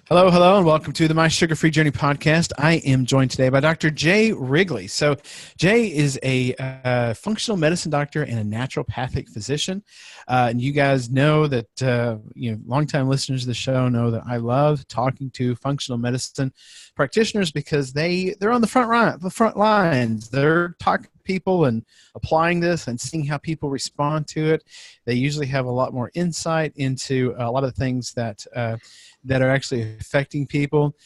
Hello, hello, and welcome to the My Sugar-Free Journey podcast. I am joined today by Dr. Jay Wrigley. So Jay is a functional medicine doctor and a naturopathic physician. And you guys know that, longtime listeners of the show know that I love talking to functional medicine practitioners because they're on the front lines. They're talking to people and applying this and seeing how people respond to it. They usually have a lot more insight into a lot of the things that are actually affecting people.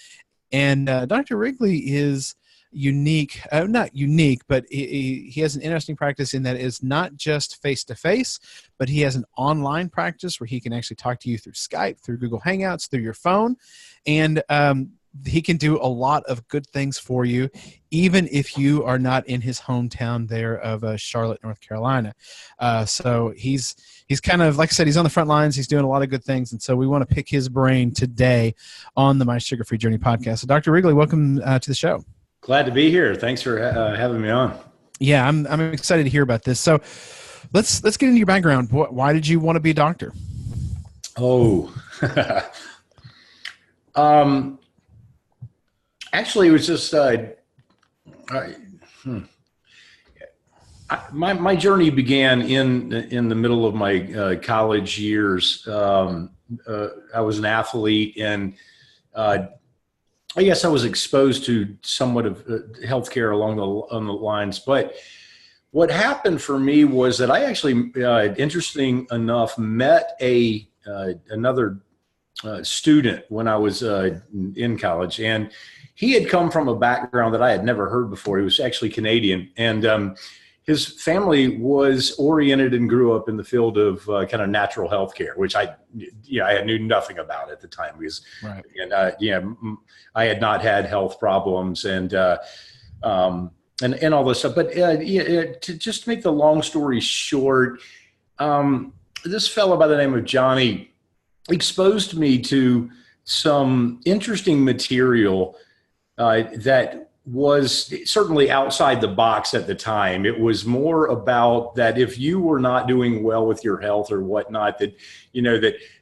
And Dr. Wrigley is unique, not unique, but he has an interesting practice in that it's not just face-to-face, but he has an online practice where he can actually talk to you through Skype, through Google Hangouts, through your phone. And he can do a lot of good things for you, even if you are not in his hometown there of Charlotte, North Carolina. So he's kind of, like I said, he's on the front lines. He's doing a lot of good things. And so we want to pick his brain today on the My Sugar-Free Journey podcast. So Dr. Wrigley, welcome to the show. Glad to be here. Thanks for having me on. Yeah, I'm excited to hear about this. So let's get into your background. Why did you want to be a doctor? Oh, actually, it was just my journey began in the middle of my college years. I was an athlete, and I guess I was exposed to somewhat of healthcare along the lines. But what happened for me was that I actually, interesting enough, met another student when I was in college, and he had come from a background that I had never heard before. He was actually Canadian, and his family was oriented and grew up in the field of kind of natural health care, which I knew nothing about at the time because, right. And I had not had health problems and all this stuff. But to just make the long story short, this fellow by the name of Johnny exposed me to some interesting material that was certainly outside the box at the time. It was more about that if you were not doing well with your health or whatnot, that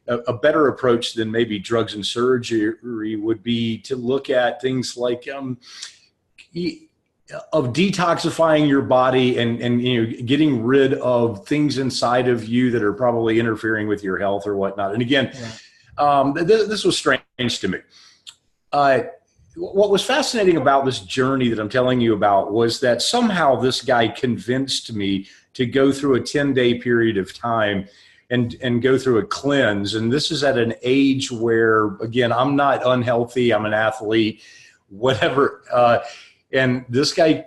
a better approach than maybe drugs and surgery would be to look at things like of detoxifying your body and getting rid of things inside of you that are probably interfering with your health or whatnot. And again, this was strange to me. What was fascinating about this journey that I'm telling you about was that somehow this guy convinced me to go through a 10-day period of time and go through a cleanse. And this is at an age where, again, I'm not unhealthy. I'm an athlete, whatever. And this guy,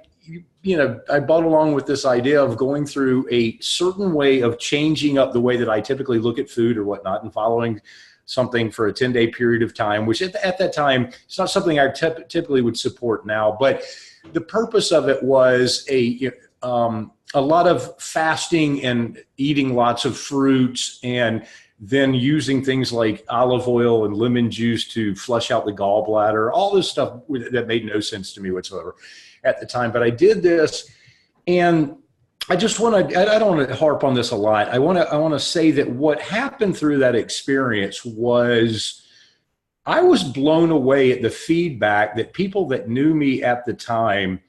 I brought along with this idea of going through a certain way of changing up the way that I typically look at food or whatnot and following something for a 10-day period of time, which at that time, it's not something I typically would support now. But the purpose of it was a lot of fasting and eating lots of fruits and then using things like olive oil and lemon juice to flush out the gallbladder, all this stuff that made no sense to me whatsoever at the time. But I did this, and I don't want to harp on this a lot. I want to say that what happened through that experience was I was blown away at the feedback that people that knew me at the time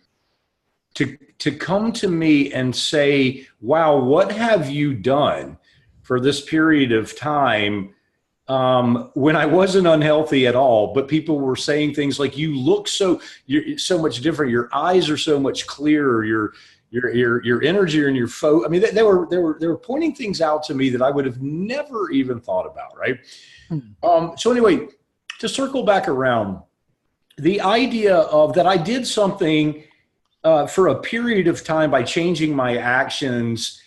to come to me and say, wow, what have you done for this period of time when I wasn't unhealthy at all, but people were saying things like, you're so much different. Your eyes are so much clearer. Your energy and your focus. I mean, they were pointing things out to me that I would have never even thought about. Right. So anyway, to circle back around, the idea of that I did something for a period of time by changing my actions,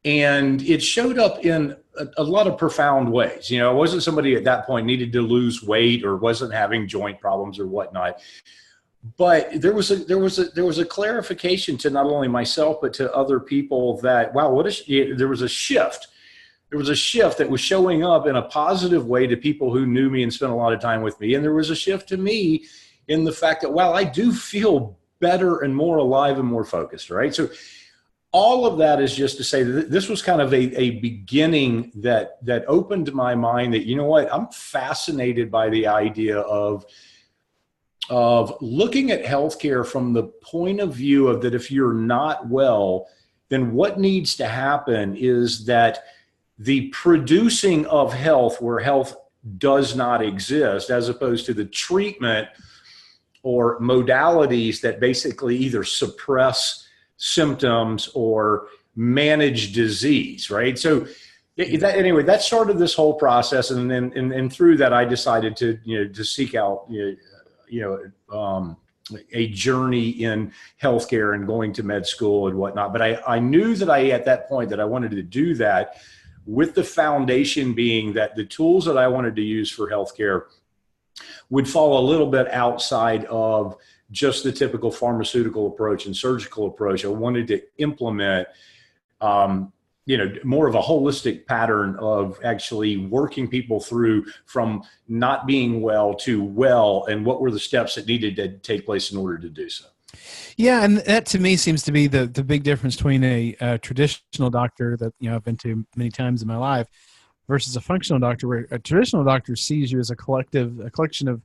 and it showed up in a lot of profound ways. I wasn't somebody at that point needed to lose weight or wasn't having joint problems or whatnot. But there was a clarification to not only myself but to other people that, wow, there was a shift. There was a shift that was showing up in a positive way to people who knew me and spent a lot of time with me, and there was a shift to me in the fact that, wow, I do feel better and more alive and more focused. Right. So all of that is just to say that this was kind of a beginning that opened my mind that, you know what, I'm fascinated by the idea of looking at healthcare from the point of view of that if you're not well, then what needs to happen is that the producing of health where health does not exist, as opposed to the treatment or modalities that basically either suppress symptoms or manage disease, right? So anyway, that started this whole process, and then and through that, I decided to seek out a journey in healthcare and going to med school and whatnot. But I knew that at that point that I wanted to do that with the foundation being that the tools that I wanted to use for healthcare would fall a little bit outside of just the typical pharmaceutical approach and surgical approach. I wanted to implement, more of a holistic pattern of actually working people through from not being well to well, and what were the steps that needed to take place in order to do so. Yeah, and that to me seems to be the big difference between a traditional doctor that I've been to many times in my life versus a functional doctor, where a traditional doctor sees you as a collection of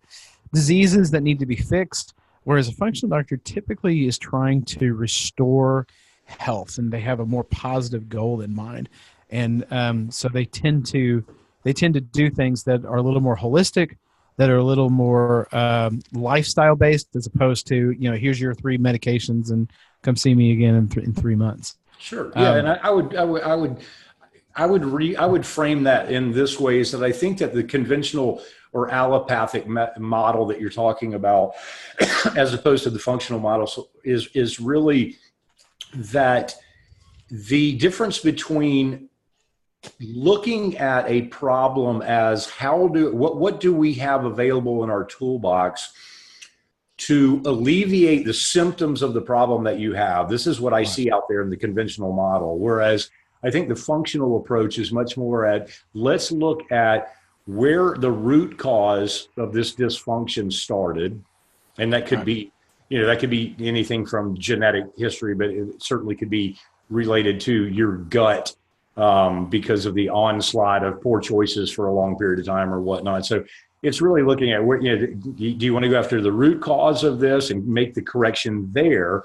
diseases that need to be fixed, whereas a functional doctor typically is trying to restore health, and they have a more positive goal in mind. And so they tend to do things that are a little more holistic, that are a little more lifestyle based, as opposed to here's your 3 medications and come see me again in 3 months. Sure. Yeah, and I would frame that in this way, is that I think that the conventional or allopathic model that you're talking about, as opposed to the functional model, is really that the difference between looking at a problem as what do we have available in our toolbox to alleviate the symptoms of the problem that you have. This is what I see out there in the conventional model. Whereas I think the functional approach is much more at, let's look at where the root cause of this dysfunction started. And that could be, that could be anything from genetic history, but it certainly could be related to your gut because of the onslaught of poor choices for a long period of time or whatnot. So it's really looking at where, do you want to go after the root cause of this and make the correction there?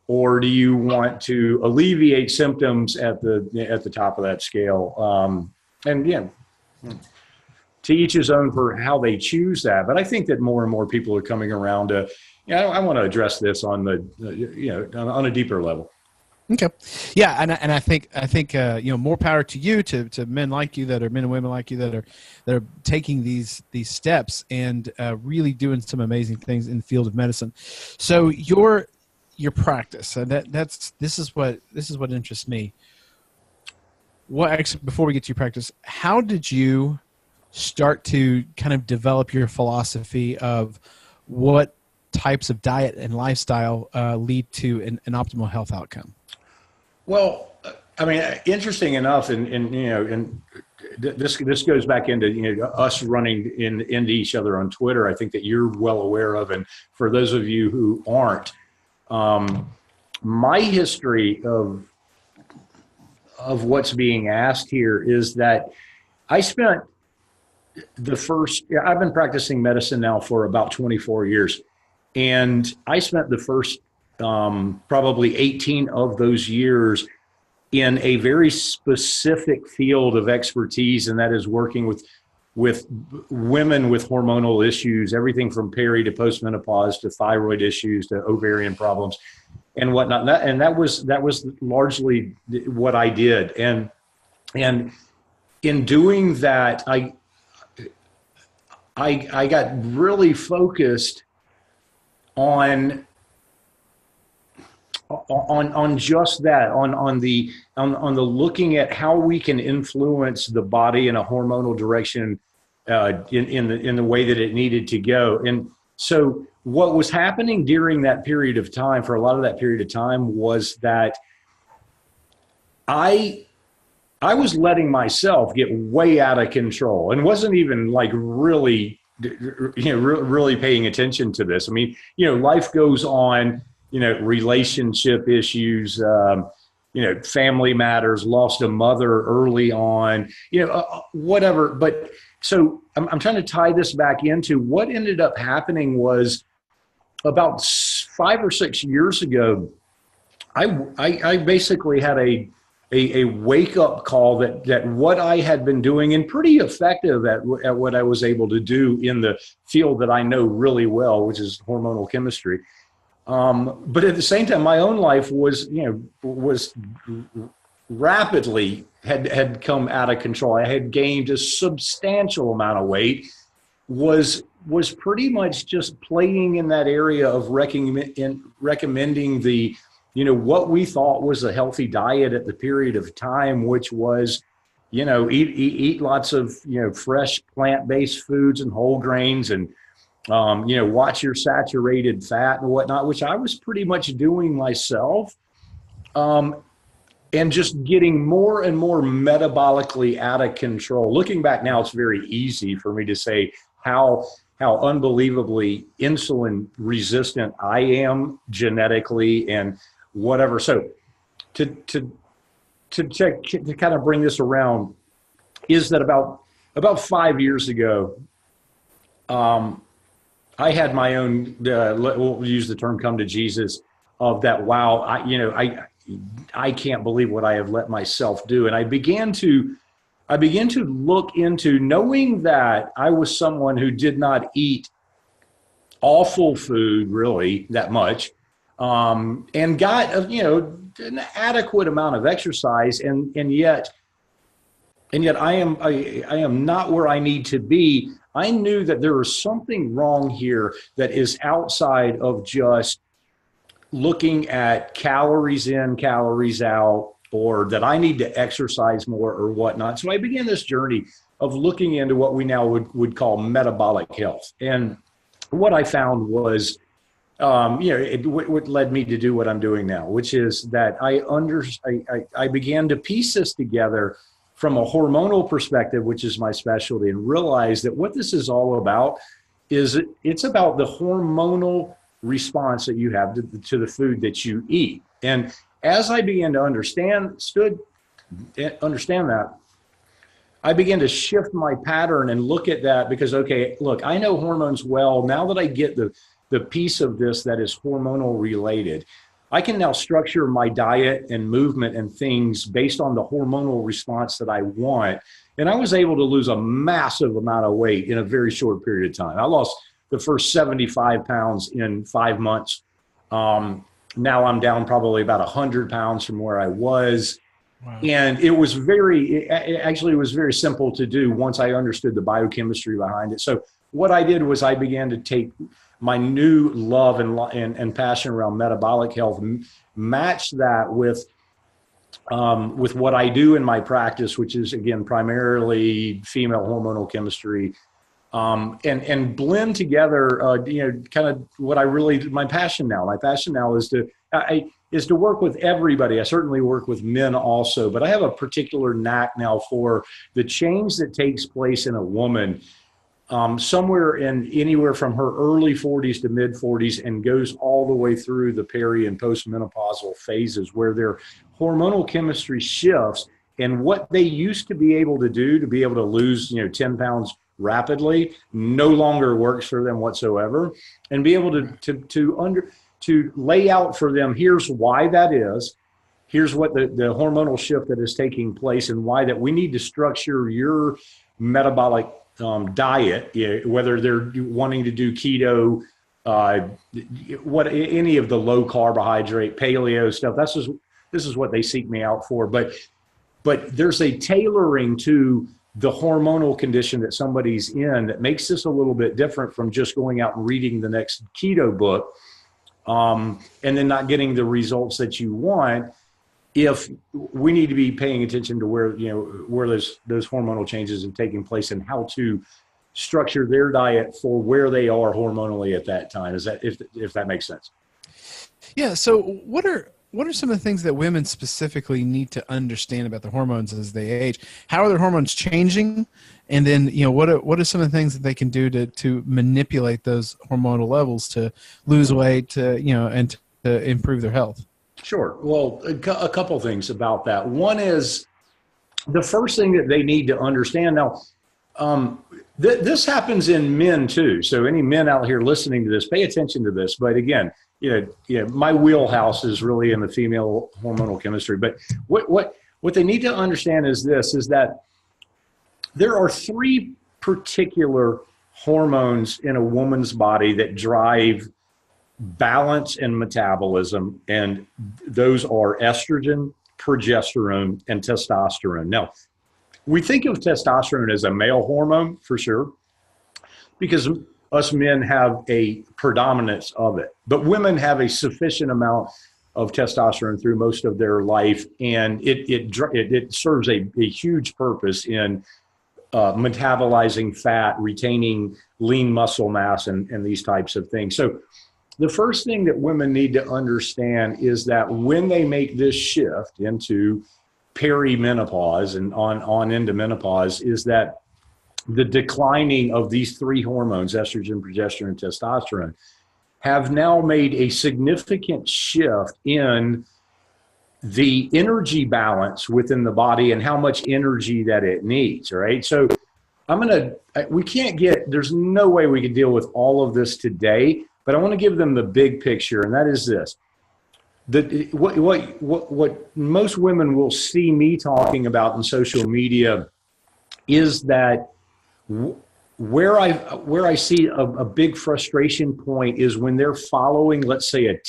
Or do you want to alleviate symptoms at the top of that scale? To each his own for how they choose that. But I think that more and more people are coming around to, I want to address this on on a deeper level. Okay. Yeah. And I think more power to you, to men like you, that are men and women like you, that are taking these steps and really doing some amazing things in the field of medicine. So your practice, this is what interests me. Before we get to your practice, how did you start to kind of develop your philosophy of what types of diet and lifestyle lead to an optimal health outcome? Well, I mean, interesting enough, and this goes back into us running into each other on Twitter. I think that you're well aware of, and for those of you who aren't, my history of what's being asked here is that I spent I've been practicing medicine now for about 24 years, and I spent the first probably 18 of those years in a very specific field of expertise, and that is working with women with hormonal issues, everything from peri to postmenopause to thyroid issues to ovarian problems and whatnot. And that was largely what I did. And in doing that, I got really focused on just that, on the looking at how we can influence the body in a hormonal direction in the way that it needed to go. And so what was happening during that period of time, for a lot of that period of time, was that I was letting myself get way out of control and wasn't even like really paying attention to this. I mean, life goes on, relationship issues, family matters, lost a mother early on, whatever. But so I'm trying to tie this back into what ended up happening was about 5 or 6 years ago, I basically had a wake up call that what I had been doing and pretty effective at what I was able to do in the field that I know really well, which is hormonal chemistry. But at the same time, my own life was rapidly had come out of control. I had gained a substantial amount of weight, was pretty much just playing in that area of recommending the, what we thought was a healthy diet at the period of time, which was, eat lots of, fresh plant-based foods and whole grains, and, watch your saturated fat and whatnot, which I was pretty much doing myself. And just getting more and more metabolically out of control. Looking back now, it's very easy for me to say how unbelievably insulin resistant I am genetically and whatever. So to kind of bring this around is that about 5 years ago, I had my own, we'll use the term come to Jesus, of that, wow, I can't believe what I have let myself do. And I began to look into, knowing that I was someone who did not eat awful food really that much, and got an adequate amount of exercise, and yet I am not where I need to be. I knew that there was something wrong here that is outside of just looking at calories in, calories out, or that I need to exercise more or whatnot. So I began this journey of looking into what we now would call metabolic health. And what I found was, what led me to do what I'm doing now, which is that I began to piece this together from a hormonal perspective, which is my specialty, and realize that what this is all about is it's about the hormonal response that you have to the food that you eat. And as I began to understand that, I began to shift my pattern and look at that, because, okay, look, I know hormones well. Now that I get the piece of this that is hormonal related, I can now structure my diet and movement and things based on the hormonal response that I want. And I was able to lose a massive amount of weight in a very short period of time. I lost the first 75 pounds in 5 months. Now I'm down probably about 100 pounds from where I was. Wow. And it was it was very simple to do once I understood the biochemistry behind it. So what I did was I began to take my new love and passion around metabolic health, match that with what I do in my practice, which is, again, primarily female hormonal chemistry, and blend together, kind of what my passion now. My passion now is to work with everybody. I certainly work with men also, but I have a particular knack now for the change that takes place in a woman, anywhere from her early 40s to mid 40s, and goes all the way through the peri and postmenopausal phases, where their hormonal chemistry shifts, and what they used to be able to do to be able to lose 10 pounds rapidly no longer works for them whatsoever, and be able to lay out for them, here's why that is, here's what the hormonal shift that is taking place, and why that we need to structure your metabolic diet, whether they're wanting to do keto, any of the low carbohydrate, paleo stuff. This is what they seek me out for. But there's a tailoring to the hormonal condition that somebody's in that makes this a little bit different from just going out and reading the next keto book, and then not getting the results that you want. If we need to be paying attention to where those hormonal changes are taking place, and how to structure their diet for where they are hormonally at that time. Is that, if that makes sense? Yeah. So what are some of the things that women specifically need to understand about their hormones as they age? How are their hormones changing? And then, what are some of the things that they can do to manipulate those hormonal levels to lose weight, and to improve their health? Sure. Well, a couple things about that. One is the first thing that they need to understand now. This happens in men too. So any men out here listening to this, pay attention to this. But again, my wheelhouse is really in the female hormonal chemistry. But what they need to understand is this: is that there are three particular hormones in a woman's body that drive balance and metabolism, and those are estrogen, progesterone, and testosterone. Now, we think of testosterone as a male hormone for sure, because us men have a predominance of it, but women have a sufficient amount of testosterone through most of their life, and it serves a huge purpose in metabolizing fat, retaining lean muscle mass, and these types of things. So the first thing that women need to understand is that when they make this shift into perimenopause and on into menopause, is that the declining of these three hormones, estrogen, progesterone, and testosterone, have now made a significant shift in the energy balance within the body and how much energy that it needs, right? So there's no way we could deal with all of this today, but I want to give them the big picture, and that is this. What most women will see me talking about in social media is that where I see a big frustration point is when they're following, let's say,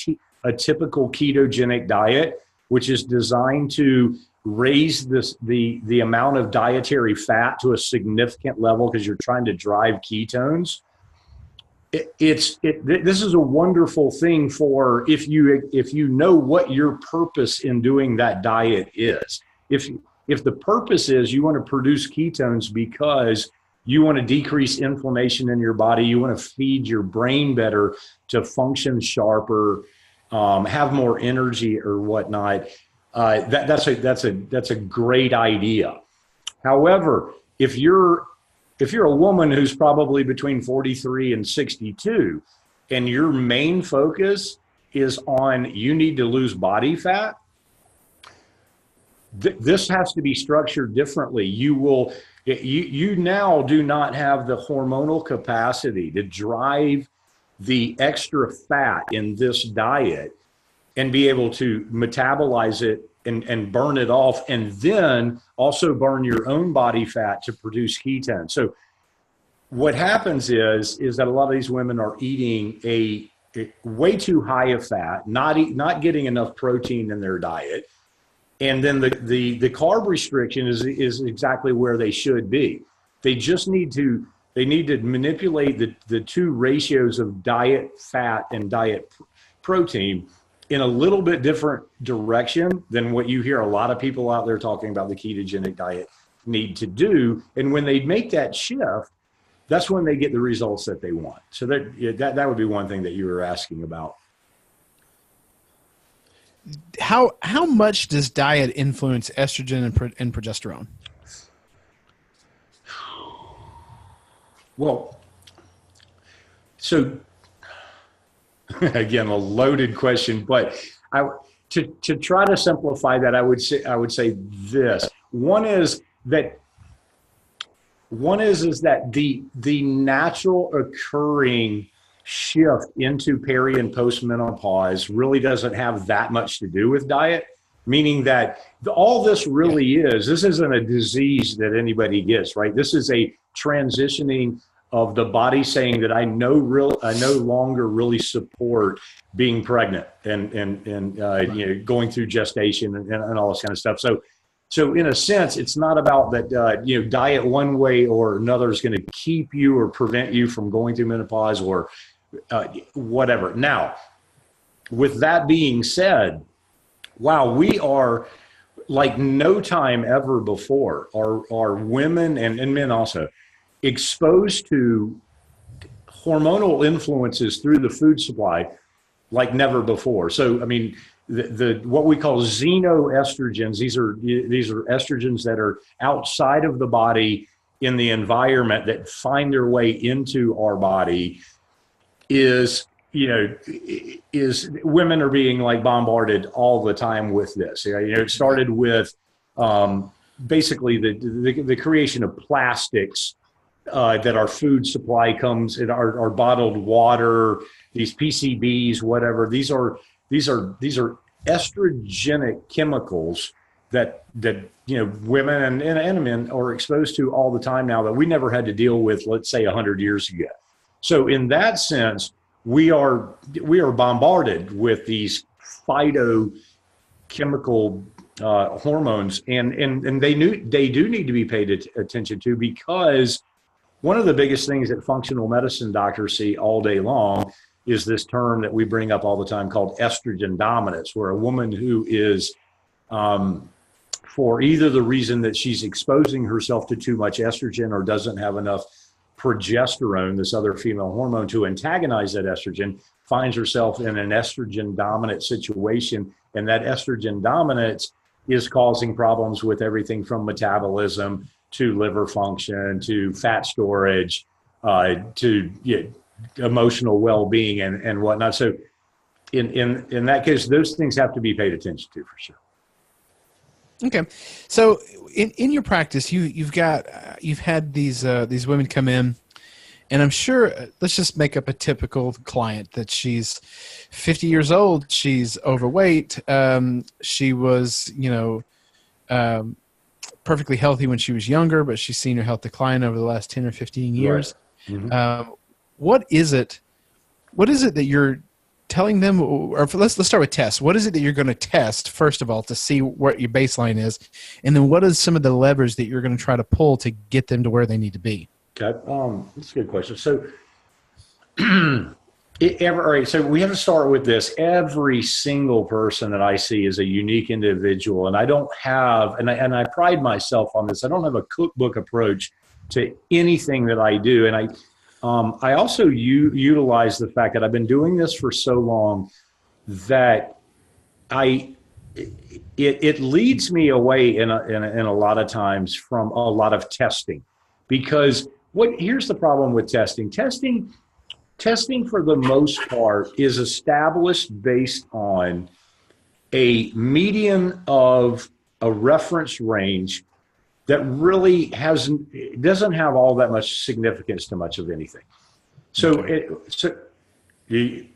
a typical ketogenic diet, which is designed to raise the amount of dietary fat to a significant level because you're trying to drive ketones. This is a wonderful thing for if you know what your purpose in doing that diet is. If the purpose is you want to produce ketones because you want to decrease inflammation in your body, you want to feed your brain better to function sharper, have more energy or whatnot, that's a great idea. However, if you're a woman who's probably between 43 and 62, and your main focus is on you need to lose body fat, this has to be structured differently. You now do not have the hormonal capacity to drive the extra fat in this diet and be able to metabolize it and burn it off, and then also burn your own body fat to produce ketones. So what happens is that a lot of these women are eating a way too high of fat, not getting enough protein in their diet, and then the carb restriction is exactly where they should be. They just need to manipulate the two ratios of diet fat and diet protein in a little bit different direction than what you hear a lot of people out there talking about the ketogenic diet need to do. And when they make that shift, that's when they get the results that they want. So that would be one thing that you were asking about. How much does diet influence estrogen and progesterone? Well, so again, a loaded question, but to try to simplify that, I would say this. One is that the natural occurring shift into peri and postmenopause really doesn't have that much to do with diet, meaning that all this really this isn't a disease that anybody gets, right? This is a transitioning of the body saying that I no longer really support being pregnant and going through gestation and all this kind of stuff. So in a sense, it's not about that, diet one way or another is going to keep you or prevent you from going through menopause or whatever. Now, with that being said, wow, we are like no time ever before are women and men also exposed to hormonal influences through the food supply like never before. So, I mean, the what we call xenoestrogens, these are estrogens that are outside of the body in the environment that find their way into our body, is is women are being like bombarded all the time with this. It started with basically the creation of plastics that our food supply comes in, our bottled water, these PCBs, whatever. These are estrogenic chemicals that women and men are exposed to all the time now that we never had to deal with, let's say, 100 years ago. So in that sense, we are bombarded with these phytochemical hormones, and they do need to be paid attention to, because one of the biggest things that functional medicine doctors see all day long is this term that we bring up all the time called estrogen dominance, where a woman who is, for either the reason that she's exposing herself to too much estrogen or doesn't have enough progesterone, this other female hormone, to antagonize that estrogen, finds herself in an estrogen dominant situation. And that estrogen dominance is causing problems with everything from metabolism to liver function to fat storage to emotional well-being and whatnot. So in that case, those things have to be paid attention to for sure. Okay, so in your practice, you've had these women come in, and I'm sure, let's just make up a typical client that she's 50 years old, she's overweight, she was perfectly healthy when she was younger, but she's seen her health decline over the last 10 or 15 years. Right. Mm-hmm. What is it that you're telling them, or let's start with tests. What is it that you're going to test, first of all, to see what your baseline is? And then what is some of the levers that you're going to try to pull to get them to where they need to be? Okay. That's a good question. So, all right, so we have to start with this. Every single person that I see is a unique individual, and I don't have, and I pride myself on this, I don't have a cookbook approach to anything that I do. And I also utilize the fact that I've been doing this for so long that it leads me away in a lot of times from a lot of testing, because here's the problem with testing. Testing for the most part is established based on a median of a reference range that really doesn't have all that much significance to much of anything. So, okay. Did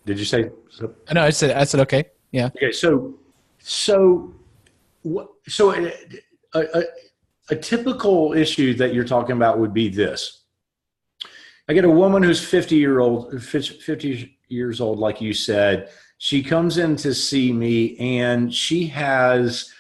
you say? So? No, I said okay. Yeah. Okay. So a typical issue that you're talking about would be this. I get a woman who's 50 years old, like you said. She comes in to see me, and she has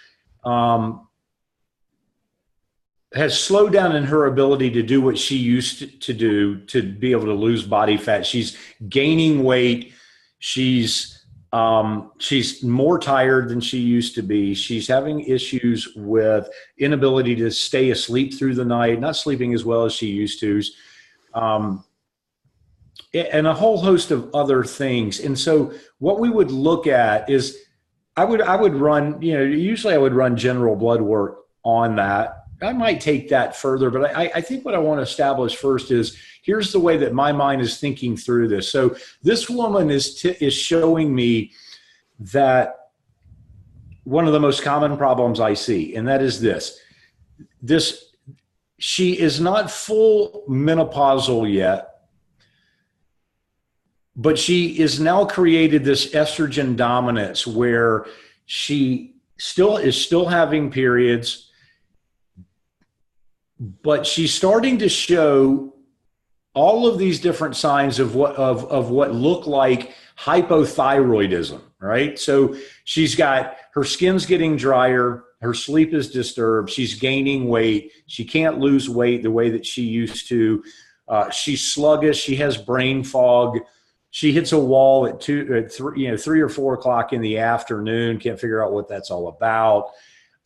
slowed down in her ability to do what she used to do to be able to lose body fat. She's gaining weight. She's more tired than she used to be. She's having issues with inability to stay asleep through the night, not sleeping as well as she used to, and a whole host of other things. And so what we would look at is I would run, usually I would run general blood work on that. I might take that further, but I think what I want to establish first is here's the way that my mind is thinking through this. So this woman is showing me that one of the most common problems I see, and that is this. She is not full menopausal yet, but she is now created this estrogen dominance where she is still having periods, but she's starting to show all of these different signs of what look like hypothyroidism, right? So she's got, her skin's getting drier, her sleep is disturbed, she's gaining weight, she can't lose weight the way that she used to, she's sluggish, she has brain fog, she hits a wall at 3 or 4 o'clock in the afternoon, can't figure out what that's all about.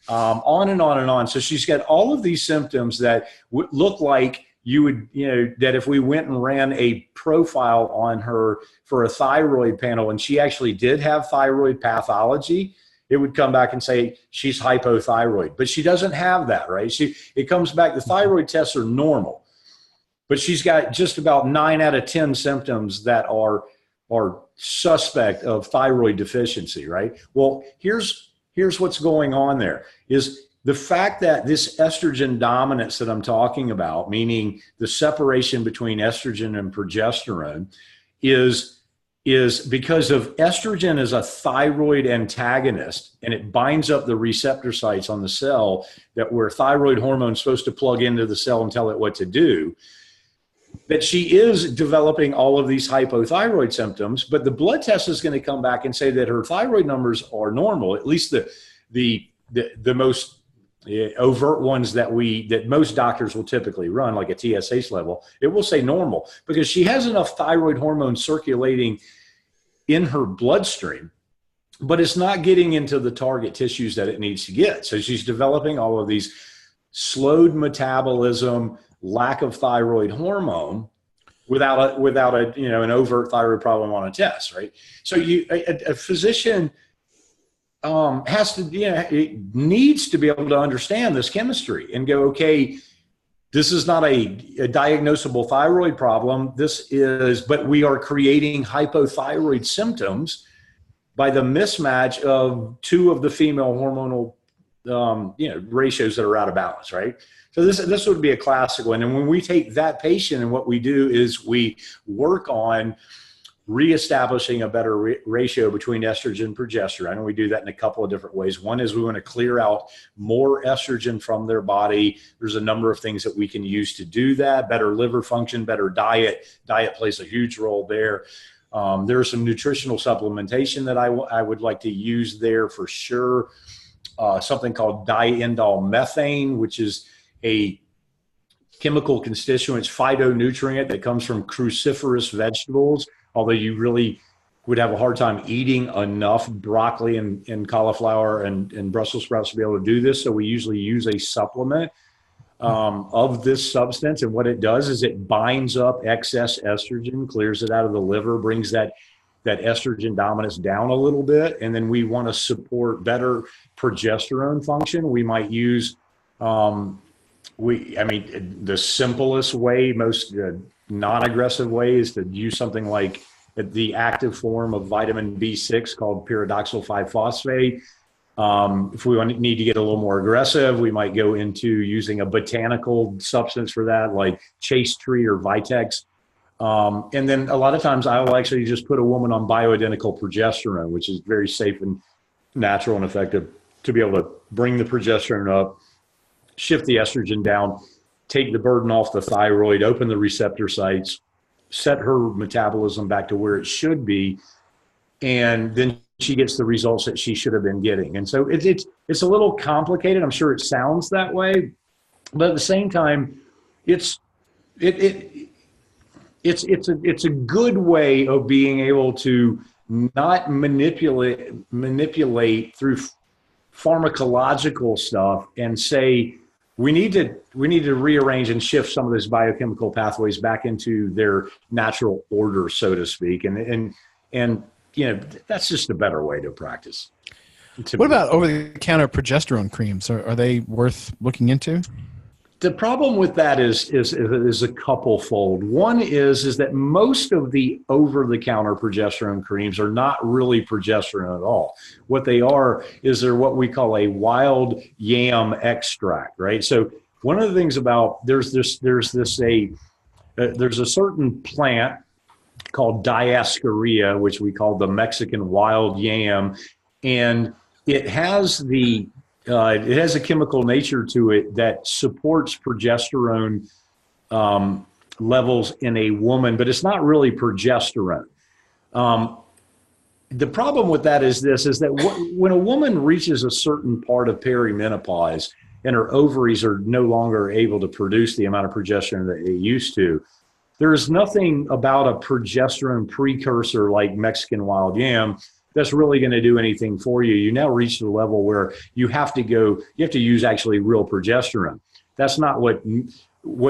On and on and on. So she's got all of these symptoms that look like you would, that if we went and ran a profile on her for a thyroid panel and she actually did have thyroid pathology, it would come back and say she's hypothyroid. But she doesn't have that, right? It comes back, the thyroid tests are normal, but she's got just about 9 out of 10 symptoms that are are suspect of thyroid deficiency, right? Well, here's what's going on there is the fact that this estrogen dominance that I'm talking about, meaning the separation between estrogen and progesterone, is because of estrogen is a thyroid antagonist, and it binds up the receptor sites on the cell that where thyroid hormone is supposed to plug into the cell and tell it what to do, that she is developing all of these hypothyroid symptoms. But the blood test is going to come back and say that her thyroid numbers are normal, at least the most overt ones that most doctors will typically run, like a TSH level. It will say normal because she has enough thyroid hormone circulating in her bloodstream, but it's not getting into the target tissues that it needs to get. So she's developing all of these slowed metabolism, lack of thyroid hormone without an overt thyroid problem on a test, right? So a physician it needs to be able to understand this chemistry and go, okay, this is not a diagnosable thyroid problem. But we are creating hypothyroid symptoms by the mismatch of two of the female hormonal, ratios that are out of balance, right? So this would be a classic one. And when we take that patient and what we do is we work on reestablishing a better ratio between estrogen and progesterone. And we do that in a couple of different ways. One is we want to clear out more estrogen from their body. There's a number of things that we can use to do that. Better liver function, better diet. Diet plays a huge role there. There's some nutritional supplementation that I would like to use there for sure. Something called diindol methane, which is a chemical constituent, phytonutrient that comes from cruciferous vegetables. Although you really would have a hard time eating enough broccoli and cauliflower and Brussels sprouts to be able to do this. So we usually use a supplement of this substance. And what it does is it binds up excess estrogen, clears it out of the liver, brings that estrogen dominance down a little bit. And then we want to support better progesterone function. We might use, the simplest way, most non-aggressive way is to use something like the active form of vitamin B6 called pyridoxal 5-phosphate. If we need to get a little more aggressive, we might go into using a botanical substance for that, like chaste tree or vitex. And then a lot of times I will actually just put a woman on bioidentical progesterone, which is very safe and natural and effective to be able to bring the progesterone up, shift the estrogen down, take the burden off the thyroid, open the receptor sites, set her metabolism back to where it should be, and then she gets the results that she should have been getting. And so it's a little complicated. I'm sure it sounds that way, but at the same time, it's a good way of being able to not manipulate through pharmacological stuff and say, we need to rearrange and shift some of those biochemical pathways back into their natural order, so to speak. And that's just a better way to practice. What about over-the-counter progesterone creams? Are they worth looking into? The problem with that is a couple-fold. One is that most of the over-the-counter progesterone creams are not really progesterone at all. What they are is they're what we call a wild yam extract, right? So one of the things about there's a certain plant called Diascorea, which we call the Mexican wild yam, and it has a chemical nature to it that supports progesterone levels in a woman, but it's not really progesterone. The problem with that is that when a woman reaches a certain part of perimenopause and her ovaries are no longer able to produce the amount of progesterone that they used to, there is nothing about a progesterone precursor like Mexican wild yam that's really going to do anything for you. You now reach the level where you have to use actually real progesterone. That's not what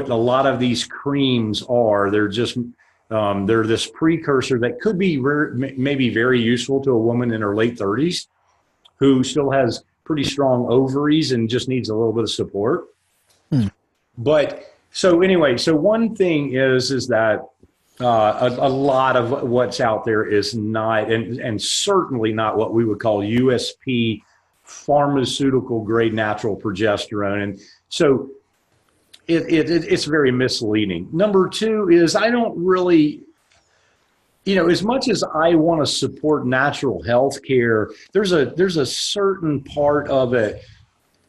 a lot of these creams are. They're just, they're this precursor that could be maybe very useful to a woman in her late 30s who still has pretty strong ovaries and just needs a little bit of support. But so anyway, so one thing is that A lot of what's out there is not, and certainly not what we would call USP pharmaceutical grade natural progesterone. And so it's very misleading. Number two is I don't really, as much as I want to support natural health care, there's a certain part of it.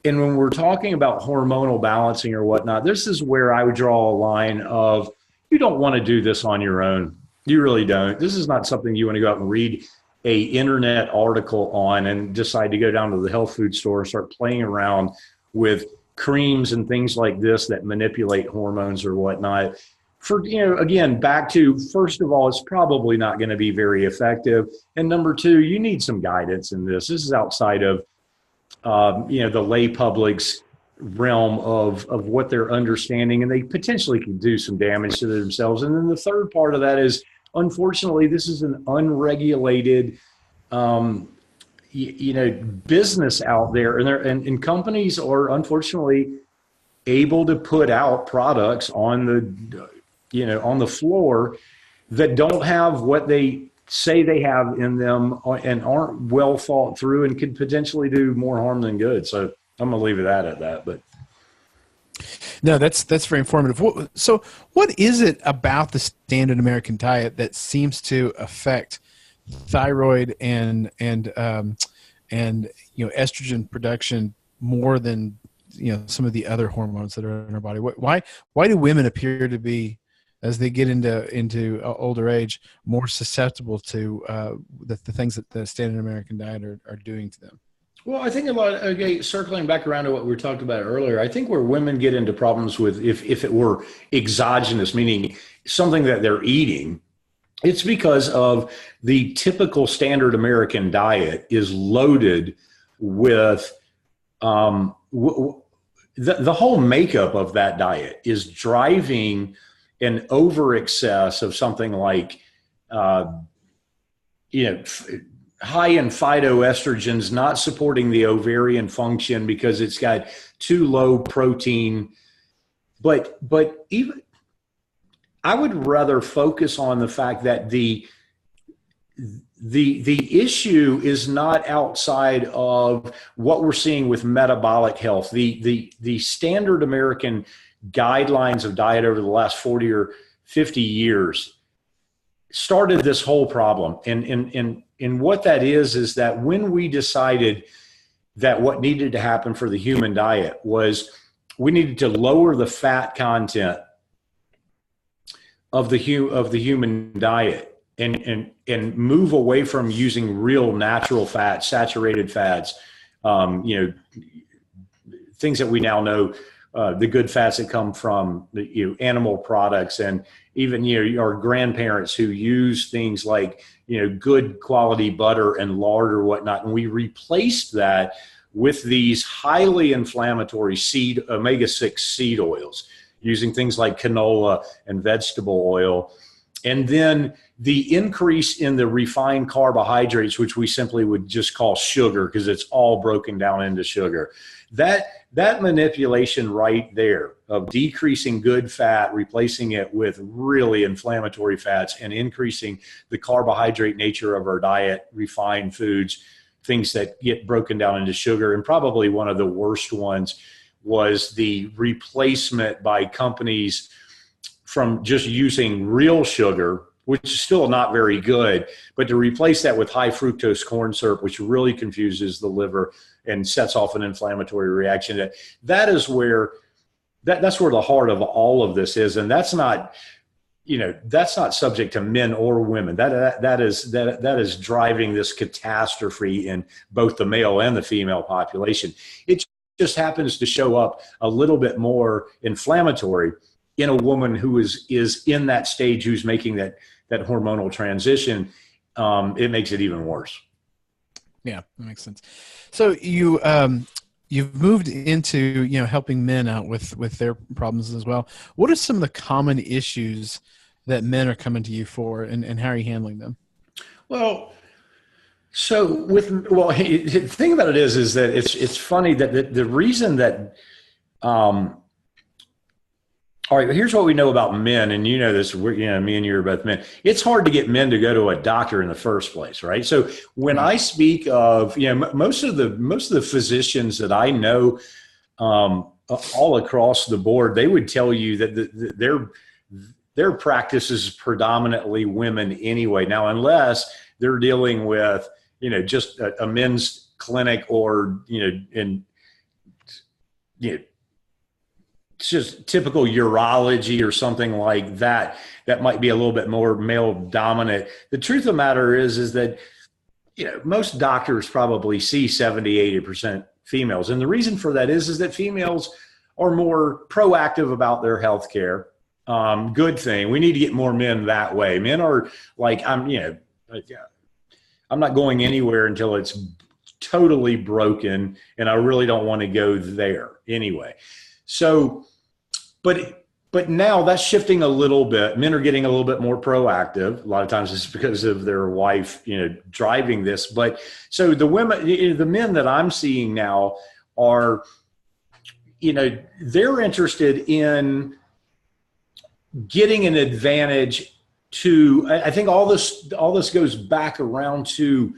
And when we're talking about hormonal balancing or whatnot, this is where I would draw a line of, you don't want to do this on your own. You really don't. This is not something you want to go out and read a internet article on and decide to go down to the health food store and start playing around with creams and things like this that manipulate hormones or whatnot. For, again, back to, first of all, it's probably not going to be very effective. And number two, you need some guidance in this. This is outside of, the lay public's realm of what they're understanding, and they potentially can do some damage to themselves. And then the third part of that is, unfortunately, this is an unregulated, business out there, and companies are unfortunately able to put out products on the floor that don't have what they say they have in them and aren't well thought through and could potentially do more harm than good. So I'm going to leave it at that. But no, that's very informative. So what is it about the standard American diet that seems to affect thyroid and estrogen production more than some of the other hormones that are in our body? Why do women appear to be, as they get into older age, more susceptible to the things that the standard American diet are doing to them? Well, I think circling back around to what we talked about earlier, I think where women get into problems with, if it were exogenous, meaning something that they're eating, it's because of the typical standard American diet is loaded with the whole makeup of that diet is driving an over excess of something like, high in phytoestrogens, not supporting the ovarian function because it's got too low protein. But even I would rather focus on the fact that the issue is not outside of what we're seeing with metabolic health. The standard American guidelines of diet over the last 40 or 50 years started this whole problem. And what that is that when we decided that what needed to happen for the human diet was we needed to lower the fat content of the human diet and move away from using real natural fats, saturated fats, things that we now know, the good fats that come from animal products, and even our grandparents who use things like good quality butter and lard or whatnot, and we replaced that with these highly inflammatory omega-6 seed oils, using things like canola and vegetable oil. And then the increase in the refined carbohydrates, which we simply would just call sugar because it's all broken down into sugar. That manipulation right there of decreasing good fat, replacing it with really inflammatory fats, and increasing the carbohydrate nature of our diet, refined foods, things that get broken down into sugar. And probably one of the worst ones was the replacement by companies from just using real sugar, which is still not very good, but to replace that with high fructose corn syrup, which really confuses the liver and sets off an inflammatory reaction. That's where the heart of all of this is. And that's not subject to men or women. That is driving this catastrophe in both the male and the female population. It just happens to show up a little bit more inflammatory in a woman who is in that stage, who's making that hormonal transition. It makes it even worse. Yeah, that makes sense. So you've moved into helping men out with their problems as well. What are some of the common issues that men are coming to you for, and how are you handling them? Well, the thing about it is that it's funny that the reason that All right, here's what we know about men, and you know this. Me and you are both men. It's hard to get men to go to a doctor in the first place, right? So when I speak of, most of the physicians that I know, all across the board, they would tell you that their practice is predominantly women anyway. Now, unless they're dealing with, just a men's clinic, or it's just typical urology or something like that, that might be a little bit more male dominant. The truth of the matter is that, most doctors probably see 70-80% females. And the reason for that is that females are more proactive about their health care. Good thing. We need to get more men that way. Men are like, I'm not going anywhere until it's totally broken, and I really don't want to go there anyway. So, but now that's shifting a little bit. Men are getting a little bit more proactive. A lot of times it's because of their wife, driving this. But so the men that I'm seeing now are, they're interested in getting an advantage to, I think all this goes back around to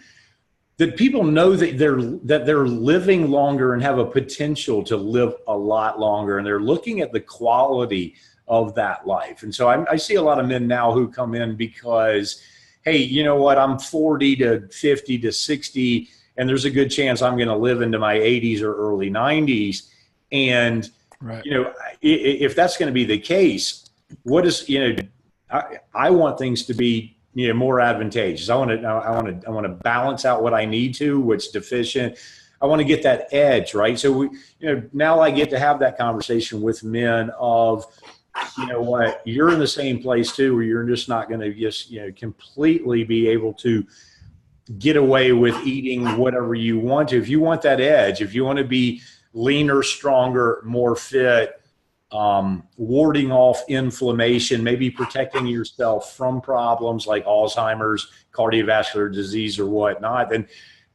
that people know that they're living longer and have a potential to live a lot longer, and they're looking at the quality of that life. And so I see a lot of men now who come in because, hey, you know what, I'm 40 to 50 to 60, and there's a good chance I'm going to live into my 80s or early 90s. And, right. If that's going to be the case, what is, I want things to be, more advantageous. I want to balance out what I need to, what's deficient. I want to get that edge, right? So now I get to have that conversation with men of, what, you're in the same place too, where you're just not going to just, completely be able to get away with eating whatever you want to. If you want that edge, if you want to be leaner, stronger, more fit, warding off inflammation, maybe protecting yourself from problems like Alzheimer's, cardiovascular disease, or whatnot,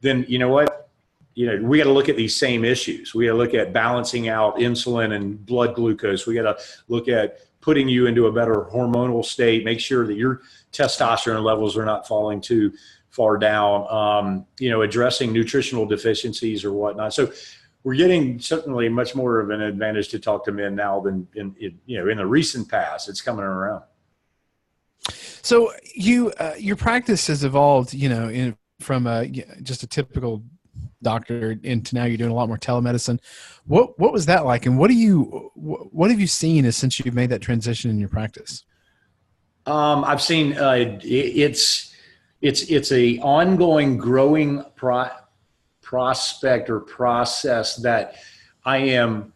then you know what? We got to look at these same issues. We got to look at balancing out insulin and blood glucose. We got to look at putting you into a better hormonal state, make sure that your testosterone levels are not falling too far down, addressing nutritional deficiencies or whatnot. So we're getting certainly much more of an advantage to talk to men now than in the recent past. It's coming around. So your practice has evolved, from just a typical doctor into now you're doing a lot more telemedicine. What was that like, and what have you seen since you've made that transition in your practice? I've seen it's a ongoing, growing prospect or process that I am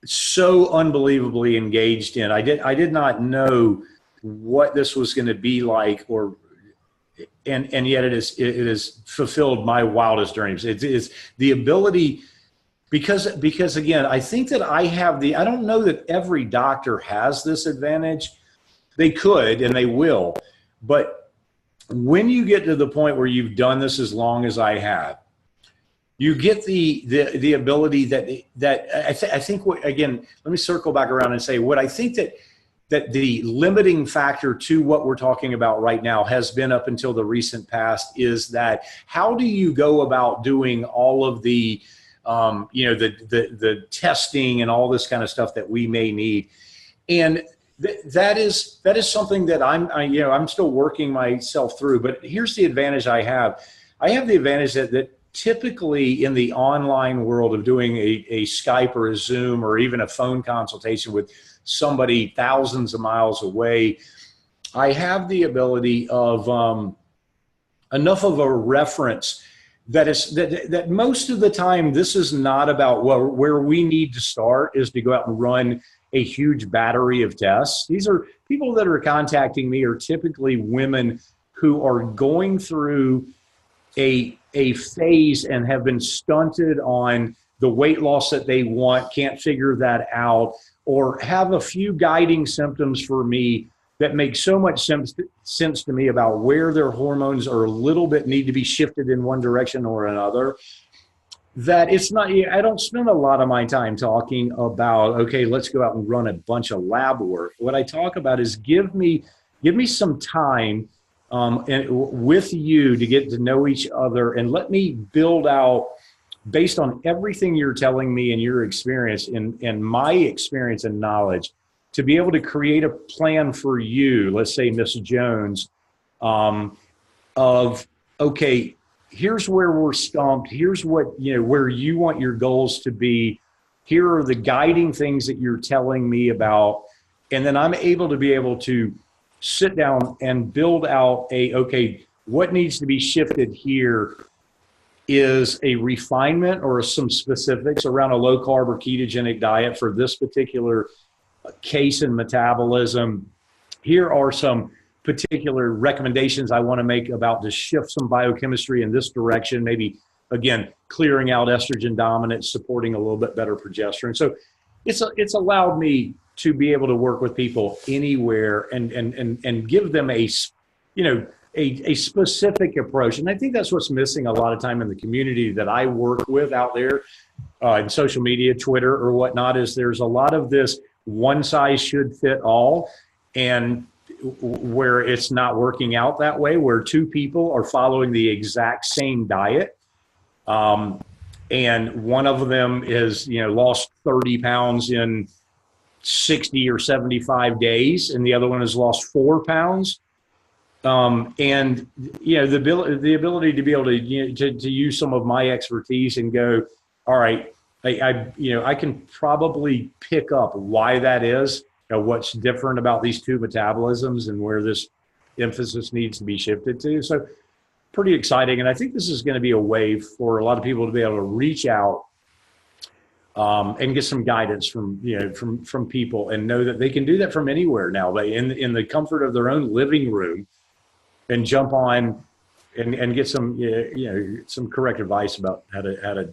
so unbelievably engaged in. I did not know what this was going to be like, and yet it has fulfilled my wildest dreams. It is the ability, because again, I think that I don't know that every doctor has this advantage. They could, and they will, but when you get to the point where you've done this as long as I have, you get the ability that I think again, let me circle back around and say what I think that the limiting factor to what we're talking about right now has been up until the recent past is that how do you go about doing all of the the testing and all this kind of stuff that we may need, and that is something that I'm still working myself through. But here's the advantage I have. I have the advantage that typically in the online world of doing a Skype or a Zoom or even a phone consultation with somebody thousands of miles away, I have the ability of enough of a reference that most of the time this is not about where we need to start is to go out and run a huge battery of tests. These are people that are contacting me are typically women who are going through a phase and have been stunted on the weight loss that they want, can't figure that out, or have a few guiding symptoms for me that make so much sense to me about where their hormones are a little bit need to be shifted in one direction or another. that it's not, I don't spend a lot of my time talking about, okay, let's go out and run a bunch of lab work. What I talk about is give me some time and with you to get to know each other, and let me build out based on everything you're telling me and your experience and my experience and knowledge, to be able to create a plan for you, let's say Miss Jones, of, okay, here's where we're stumped. Here's what, where you want your goals to be. Here are the guiding things that you're telling me about. And then I'm able to sit down and build out okay, what needs to be shifted here is a refinement or some specifics around a low carb or ketogenic diet for this particular case in metabolism. Here are some particular recommendations I want to make about to shift some biochemistry in this direction, maybe again clearing out estrogen dominance, supporting a little bit better progesterone. So it's allowed me to be able to work with people anywhere and give them a specific approach. And I think that's what's missing a lot of time in the community that I work with out there in social media, Twitter or whatnot, is there's a lot of this one size should fit all, and where it's not working out that way, where two people are following the exact same diet. And one of them is, lost 30 pounds in 60 or 75 days, and the other one has lost 4 pounds. And the ability to be able to use some of my expertise and go, all right, I can probably pick up why that is, what's different about these two metabolisms and where this emphasis needs to be shifted to. So pretty exciting. And I think this is going to be a way for a lot of people to be able to reach out and get some guidance from people, and know that they can do that from anywhere now, in the comfort of their own living room, and jump on and get some some correct advice about how to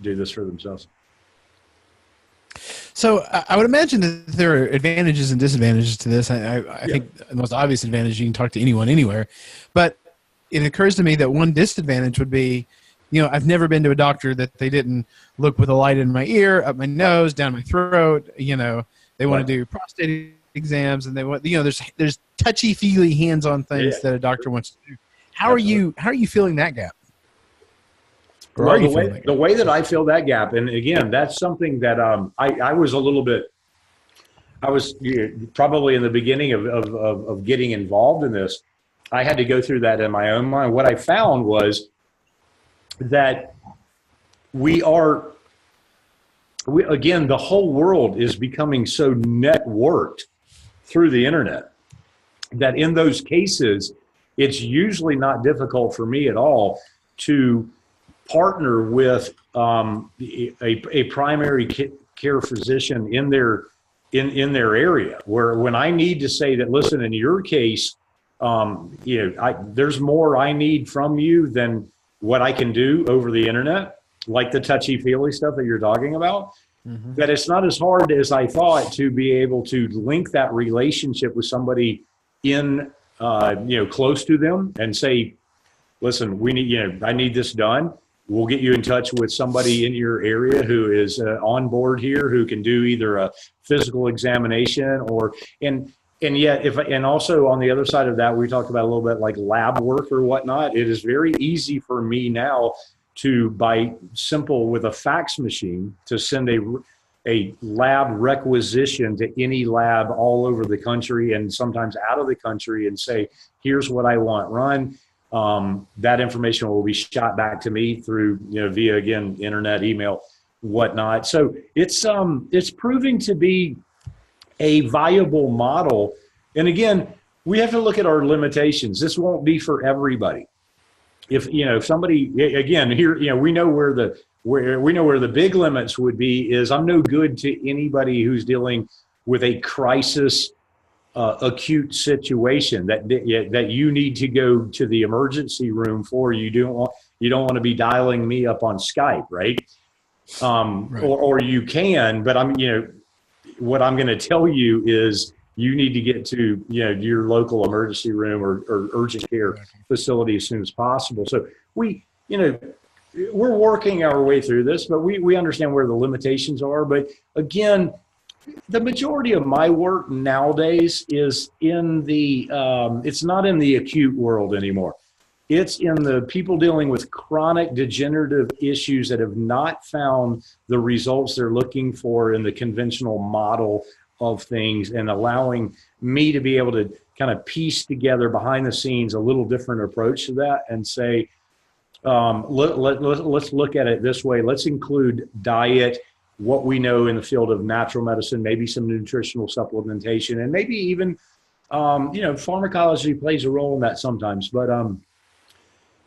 do this for themselves. So I would imagine that there are advantages and disadvantages to this. I think the most obvious advantage, you can talk to anyone anywhere, but it occurs to me that one disadvantage would be, I've never been to a doctor that they didn't look with a light in my ear, up my nose, down my throat. They want to do prostate exams, and they want, there's touchy-feely hands-on things that a doctor wants to do. How are you feeling that gap? Well, the way that I fill that gap, and again, that's something that I was probably in the beginning of getting involved in this. I had to go through that in my own mind. What I found was that again, the whole world is becoming so networked through the internet that in those cases, it's usually not difficult for me at all to partner with a primary care physician in their area, where when I need to say that, listen, in your case, there's more I need from you than what I can do over the internet, like the touchy-feely stuff that you're talking about. Mm-hmm. That it's not as hard as I thought to be able to link that relationship with somebody in close to them and say, listen, we need, I need this done. We'll get you in touch with somebody in your area who is on board here, who can do either a physical examination and also on the other side of that, we talked about a little bit like lab work or whatnot. It is very easy for me now to, with a fax machine, to send a lab requisition to any lab all over the country and sometimes out of the country and say, here's what I want run. That information will be shot back to me through, via, again, internet, email, whatnot. So it's proving to be a viable model. And again, we have to look at our limitations. This won't be for everybody. If somebody, again, here, we know where the big limits would be is I'm no good to anybody who's dealing with a crisis, acute situation that you need to go to the emergency room for. You don't want to be dialing me up on Skype, right? Right. Or you can, but what I'm going to tell you is you need to get to your local emergency room or urgent care facility as soon as possible. So we we're working our way through this, but we understand where the limitations are. But again, the majority of my work nowadays is in the, it's not in the acute world anymore. It's in the people dealing with chronic degenerative issues that have not found the results they're looking for in the conventional model of things, and allowing me to be able to kind of piece together behind the scenes a little different approach to that and say, let's look at it this way. Let's include diet, what we know in the field of natural medicine, maybe some nutritional supplementation, and maybe even, pharmacology plays a role in that sometimes. But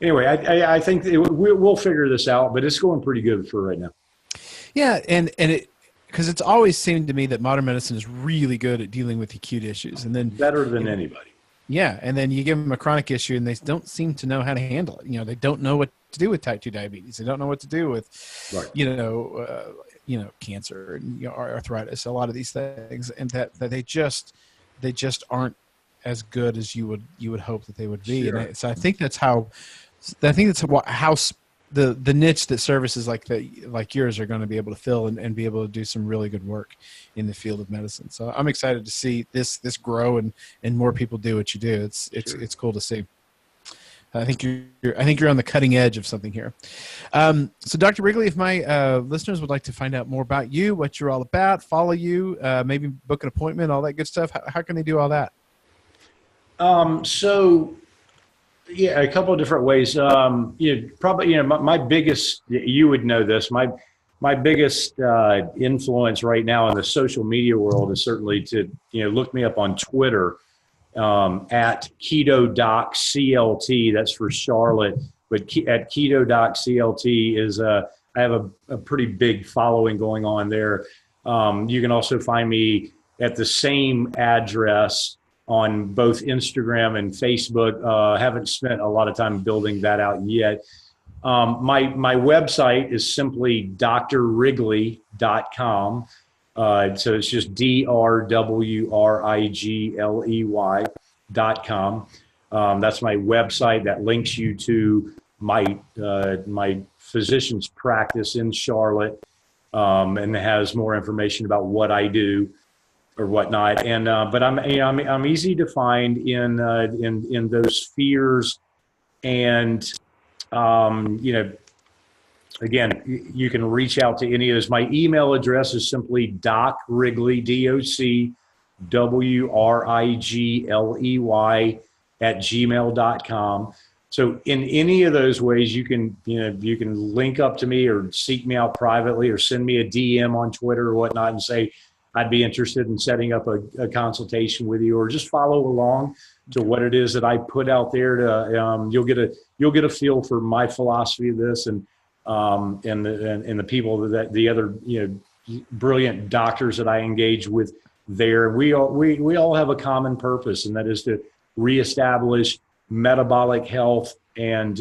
anyway, I think we'll figure this out, but it's going pretty good for right now. Yeah, and it, because it's always seemed to me that modern medicine is really good at dealing with acute issues, and then better than anybody. Yeah, and then you give them a chronic issue, and they don't seem to know how to handle it. They don't know what to do with type 2 diabetes. They don't know what to do with, cancer and arthritis. A lot of these things, and that they just aren't as good as you would hope that they would be. Sure. And so I think that's how the niche that services like yours are going to be able to fill and be able to do some really good work in the field of medicine. So I'm excited to see this grow and more people do what you do. It's cool to see. I think you're on the cutting edge of something here. So Dr. Wrigley, if my listeners would like to find out more about you, what you're all about, follow you, maybe book an appointment, all that good stuff, how can they do all that? Yeah, a couple of different ways. My biggest, you would know this, my biggest influence right now in the social media world is certainly to, look me up on Twitter at Keto Doc CLT. That's for Charlotte, but at Keto Doc CLT is, I have a pretty big following going on there. You can also find me at the same address on both Instagram and Facebook. Haven't spent a lot of time building that out yet. My website is simply drwrigley.com. So it's just drwrigley.com. That's my website that links you to my physician's practice in Charlotte, and has more information about what I do or whatnot. And but I'm easy to find in those spheres. And again, you can reach out to any of those. My email address is simply docwrigley, DOCWRIGLEY @gmail.com. So in any of those ways, you can link up to me or seek me out privately or send me a DM on Twitter or whatnot and say, I'd be interested in setting up a consultation with you, or just follow along to what it is that I put out there. To you'll get a feel for my philosophy of this, and the people that the other brilliant doctors that I engage with there. We all have a common purpose, and that is to reestablish metabolic health and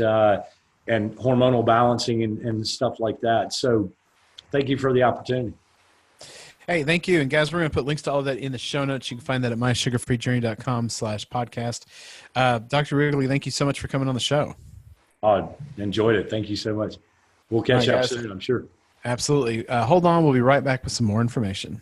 hormonal balancing and stuff like that. So, thank you for the opportunity. Hey, thank you. And guys, we're going to put links to all of that in the show notes. You can find that at mysugarfreejourney.com/podcast. Dr. Wrigley, thank you so much for coming on the show. Enjoyed it. Thank you so much. We'll catch up soon, I'm sure. Absolutely. Hold on. We'll be right back with some more information.